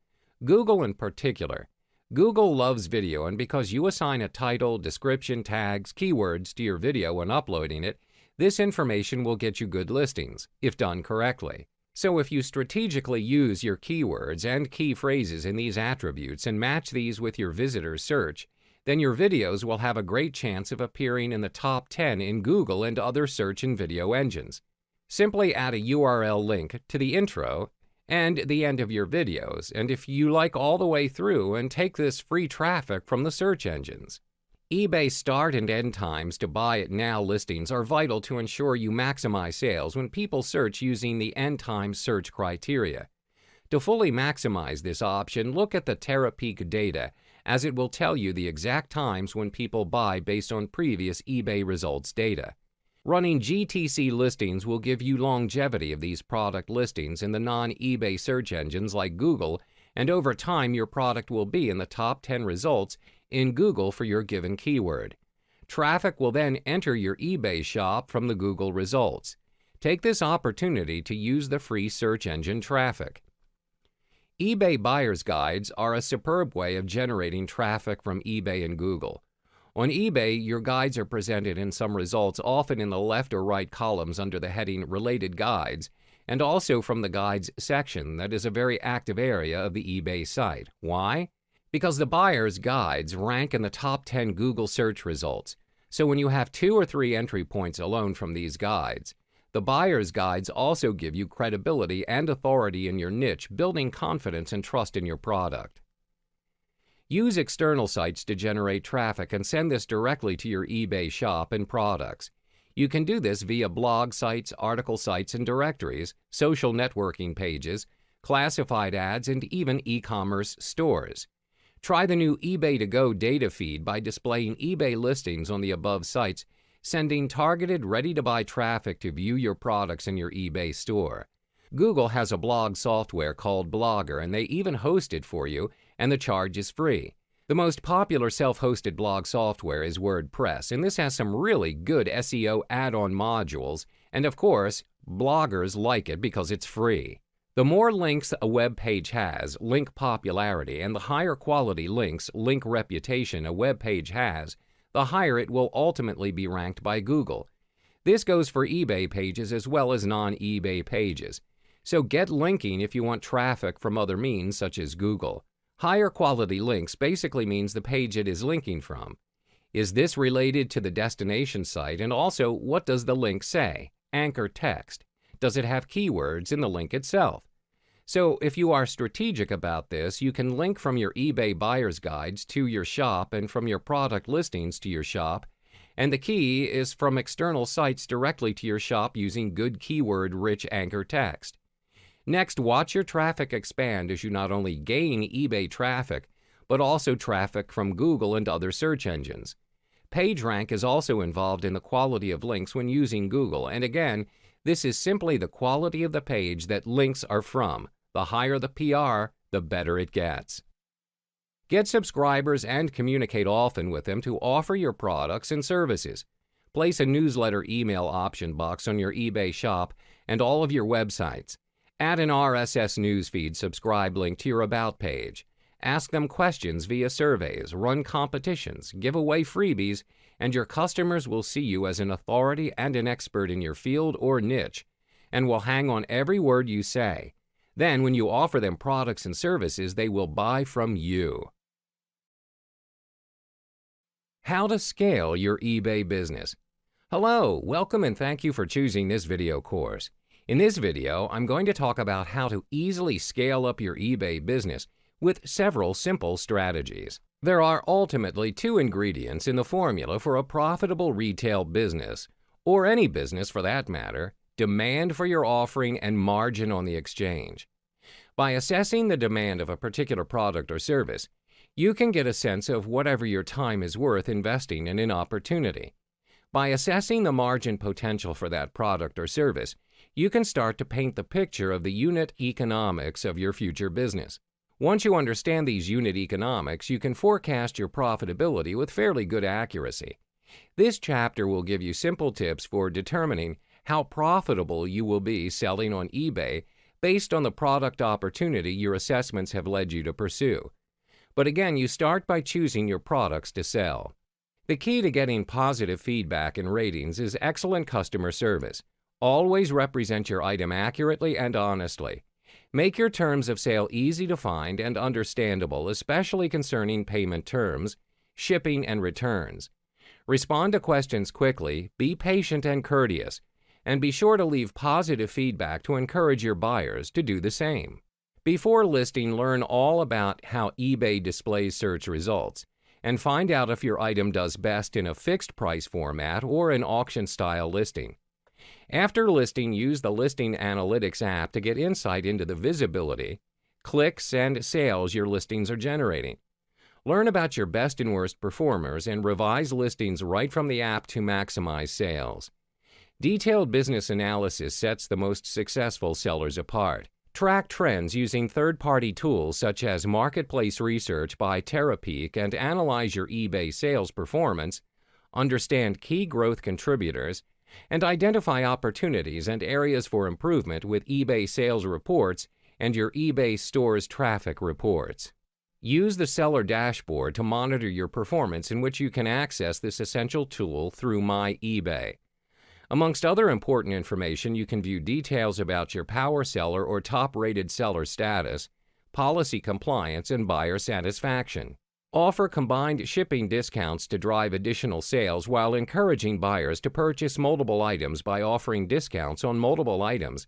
Google in particular. Google loves video, and because you assign a title, description, tags, keywords to your video when uploading it, this information will get you good listings, if done correctly. So if you strategically use your keywords and key phrases in these attributes and match these with your visitor's search, then your videos will have a great chance of appearing in the top 10 in Google and other search and video engines. Simply add a URL link to the intro and the end of your videos, and if you like all the way through and take this free traffic from the search engines. eBay start and end times to buy it now listings are vital to ensure you maximize sales when people search using the end time search criteria. To fully maximize this option, look at the TerraPeak data, as it will tell you the exact times when people buy based on previous eBay results data. Running GTC listings will give you longevity of these product listings in the non-eBay search engines like Google, and over time your product will be in the top 10 results in Google for your given keyword. Traffic will then enter your eBay shop from the Google results. Take this opportunity to use the free search engine traffic. eBay buyer's guides are a superb way of generating traffic from eBay and Google. On eBay, your guides are presented in some results, often in the left or right columns under the heading Related Guides, and also from the Guides section that is a very active area of the eBay site. Why? Because the buyer's guides rank in the top 10 Google search results, so when you have 2 or 3 entry points alone from these guides, the buyer's guides also give you credibility and authority in your niche, building confidence and trust in your product. Use external sites to generate traffic and send this directly to your eBay shop and products. You can do this via blog sites, article sites and directories, social networking pages, classified ads, and even e-commerce stores. Try the new eBay to Go data feed by displaying eBay listings on the above sites, sending targeted, ready-to-buy traffic to view your products in your eBay store. Google has a blog software called Blogger, and they even host it for you, and the charge is free. The most popular self-hosted blog software is WordPress, and this has some really good SEO add-on modules, and of course, bloggers like it because it's free. The more links a web page has, link popularity, and the higher quality links, link reputation a web page has, the higher it will ultimately be ranked by Google. This goes for eBay pages as well as non-eBay pages. So get linking if you want traffic from other means such as Google. Higher quality links basically means the page it is linking from. Is this related to the destination site? And also, what does the link say? Anchor text. Does it have keywords in the link itself? So if you are strategic about this, you can link from your eBay buyer's guides to your shop and from your product listings to your shop. And the key is from external sites directly to your shop using good keyword-rich anchor text. Next, watch your traffic expand as you not only gain eBay traffic, but also traffic from Google and other search engines. PageRank is also involved in the quality of links when using Google, and again, this is simply the quality of the page that links are from. The higher the PR, the better it gets. Get subscribers and communicate often with them to offer your products and services. Place a newsletter email option box on your eBay shop and all of your websites. Add an RSS newsfeed subscribe link to your About page. Ask them questions via surveys, run competitions, give away freebies, and your customers will see you as an authority and an expert in your field or niche, and will hang on every word you say. Then, when you offer them products and services, they will buy from you. How to scale your eBay business. Hello, welcome and thank you for choosing this video course. In this video, I'm going to talk about how to easily scale up your eBay business with several simple strategies. There are ultimately 2 ingredients in the formula for a profitable retail business, or any business for that matter: demand for your offering and margin on the exchange. By assessing the demand of a particular product or service, you can get a sense of whatever your time is worth investing in an opportunity. By assessing the margin potential for that product or service, you can start to paint the picture of the unit economics of your future business. Once you understand these unit economics, you can forecast your profitability with fairly good accuracy. This chapter will give you simple tips for determining how profitable you will be selling on eBay based on the product opportunity your assessments have led you to pursue. But again, you start by choosing your products to sell. The key to getting positive feedback and ratings is excellent customer service. Always represent your item accurately and honestly. Make your terms of sale easy to find and understandable, especially concerning payment terms, shipping, and returns. Respond to questions quickly, be patient and courteous. and be sure to leave positive feedback to encourage your buyers to do the same. Before listing, learn all about how eBay displays search results and find out if your item does best in a fixed price format or an auction-style listing. After listing, use the Listing Analytics app to get insight into the visibility, clicks, and sales your listings are generating. Learn about your best and worst performers and revise listings right from the app to maximize sales. Detailed business analysis sets the most successful sellers apart. Track trends using third-party tools such as Marketplace Research by Terapeak and analyze your eBay sales performance, understand key growth contributors, and identify opportunities and areas for improvement with eBay sales reports and your eBay store's traffic reports. Use the seller dashboard to monitor your performance, in which you can access this essential tool through My eBay. Amongst other important information, you can view details about your power seller or top-rated seller status, policy compliance, and buyer satisfaction. Offer combined shipping discounts to drive additional sales while encouraging buyers to purchase multiple items by offering discounts on multiple items,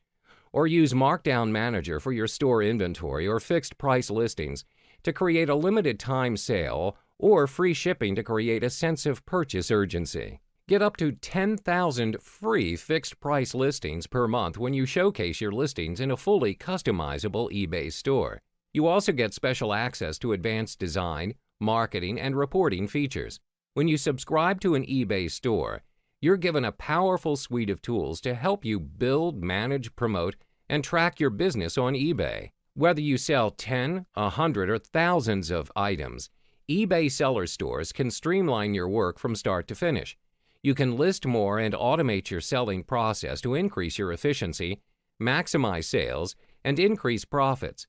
or use Markdown Manager for your store inventory or fixed-price listings to create a limited-time sale, or free shipping to create a sense of purchase urgency. Get up to 10,000 free fixed-price listings per month when you showcase your listings in a fully customizable eBay store. You also get special access to advanced design, marketing, and reporting features. When you subscribe to an eBay store, you're given a powerful suite of tools to help you build, manage, promote, and track your business on eBay. Whether you sell 10, 100, or thousands of items, eBay seller stores can streamline your work from start to finish. You can list more and automate your selling process to increase your efficiency, maximize sales, and increase profits.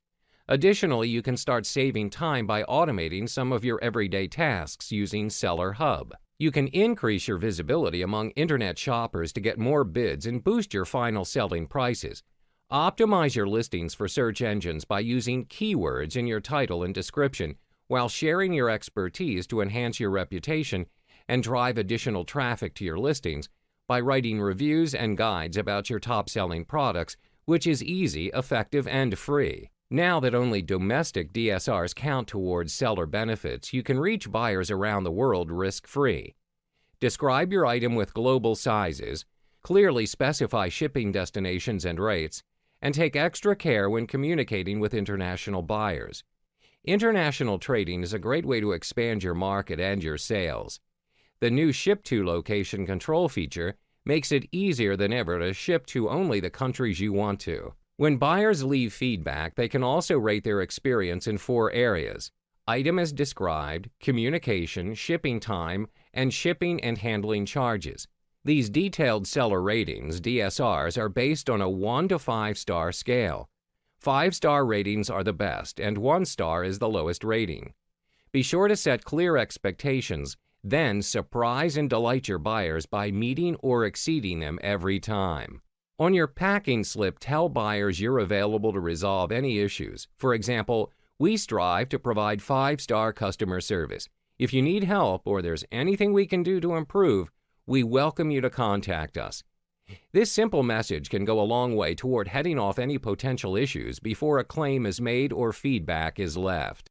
Additionally, you can start saving time by automating some of your everyday tasks using Seller Hub. You can increase your visibility among internet shoppers to get more bids and boost your final selling prices. Optimize your listings for search engines by using keywords in your title and description, while sharing your expertise to enhance your reputation and drive additional traffic to your listings by writing reviews and guides about your top-selling products, which is easy, effective, and free. Now that only domestic DSRs count towards seller benefits, you can reach buyers around the world risk-free. Describe your item with global sizes, clearly specify shipping destinations and rates, and take extra care when communicating with international buyers. International trading is a great way to expand your market and your sales. The new Ship to Location control feature makes it easier than ever to ship to only the countries you want to. When buyers leave feedback, they can also rate their experience in 4 areas: item as described, communication, shipping time, and shipping and handling charges. These detailed seller ratings, DSRs, are based on a 1 to 5-star scale. 5-star ratings are the best, and 1 star is the lowest rating. Be sure to set clear expectations, then surprise and delight your buyers by meeting or exceeding them every time. On your packing slip, tell buyers you're available to resolve any issues. For example, we strive to provide 5-star customer service. If you need help or there's anything we can do to improve, we welcome you to contact us. This simple message can go a long way toward heading off any potential issues before a claim is made or feedback is left.